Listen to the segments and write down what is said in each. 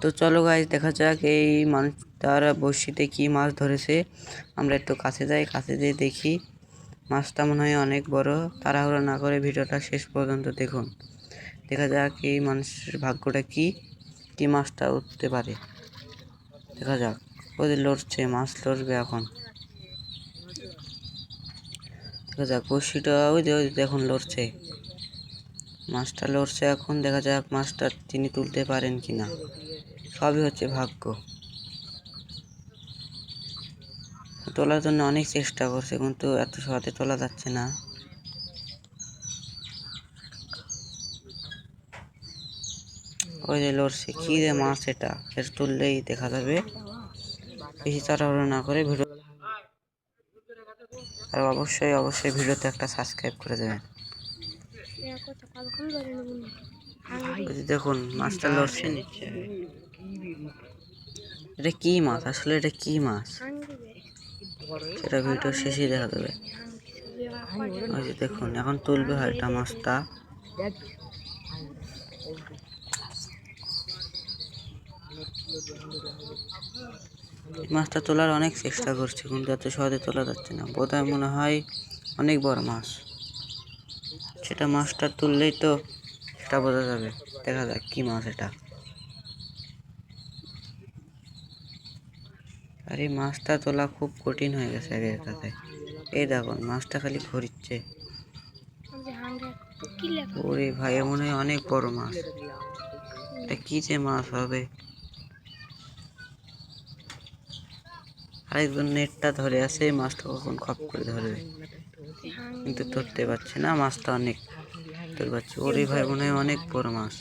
তো চলো গাইস, দেখা যাক এই মানুষটার বড়শিতে কি মাছ ধরেছে। আমরা একটু কাছে যাই, কাছে যেয়ে দেখি মাছটা মনে হয় অনেক বড়। তাড়াহুড়ো না করে ভিডিওটা শেষ পর্যন্ত দেখুন, দেখা যাক এই মানুষের ভাগ্যটা কি মাছটা উঠতে পারে। দেখা যাক, ওদের লড়ছে, মাছ লড়বে এখন। দেখা যাক বড়শিটা ওই যে দেখুন লড়ছে, মাছটা লড়ছে এখন। দেখা যাক মাছটা তিনি তুলতে পারেন কিনা, সবই হচ্ছে ভাগ্য। তোলার জন্য অনেক চেষ্টা করছে কিন্তু এত সহজে তোলা যাচ্ছে না। ওই যে লড়ছে, কি রে মাছ, এটা তুললেই দেখা যাবে। বেশি তাড়াহুড়ো না করে ভিডিও, আর অবশ্যই ভিডিওতে একটা সাবস্ক্রাইব করে দেবেন। দেখুন মাছটা লড়ছে, এটা কি মাছ আসলে, এটা কি মাছ সেটা ভিডিও শেষে দেখা যাবে। ওই যে দেখুন এখন তুলবে হয় এটা মাছটা। মাছটা তোলার অনেক চেষ্টা করছে কিন্তু এত সহজে তোলা যাচ্ছে না। বোধহয় মনে হয় অনেক বড় মাছ, সেটা মাছটা তুললেই তো সেটা বোঝা যাবে। দেখা যাক কি মাছ এটা। আর এই মাছটা তোলা খুব কঠিন হয়ে গেছে আগের কাছে। এই দেখুন মাছটা খালি ঘুরিচ্ছে। ওরে ভাই, মনে হয় অনেক বড় মাছ, এটা কি যে মাছ হবে। আরেকজন নেটটা ধরে আছে, মাছটা কখন খপ করে ধরবে কিন্তু ধরতে পারছে না। মাছটা অনেক ধরতে পারছে। ওরে ভাই, মনে হয় অনেক বড় মাছ,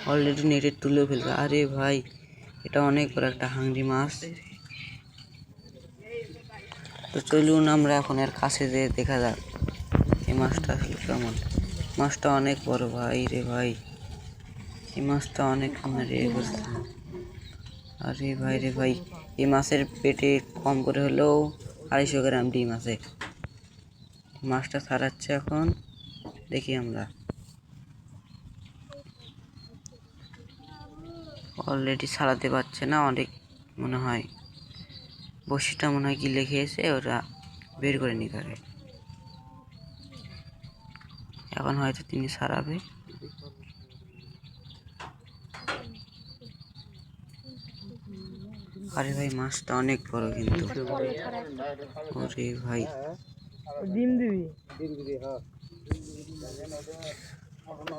অলরেডি নেটে তুলে ফেলবে। আরে ভাই, এটা অনেক বড় একটা হাংরি মাছ। তো চলুন আমরা এখন এর কাছে যেয়ে দেখা যাক এই মাছটা আসলে কেমন। মাছটা অনেক বড় ভাই রে ভাই, এই মাছটা অনেক আরে ভাই রে ভাই, এই মাছের পেটে কম করে হলেও 250 গ্রাম ডিম আছে। মাছটা ছাড়াচ্ছে এখন, দেখি আমরা। অলরেডি ছাড়াতে পারছে না, অনেক মনে হয় বড়শিটা মনে হয় গিলে খেয়েছে, ওরা বের করে নিতে হবে। এখন হয়তো তিনি ছাড়াবে। আরে ভাই, মাছটা অনেক বড় কিন্তু। ওরে ভাই, ডিম দিবি।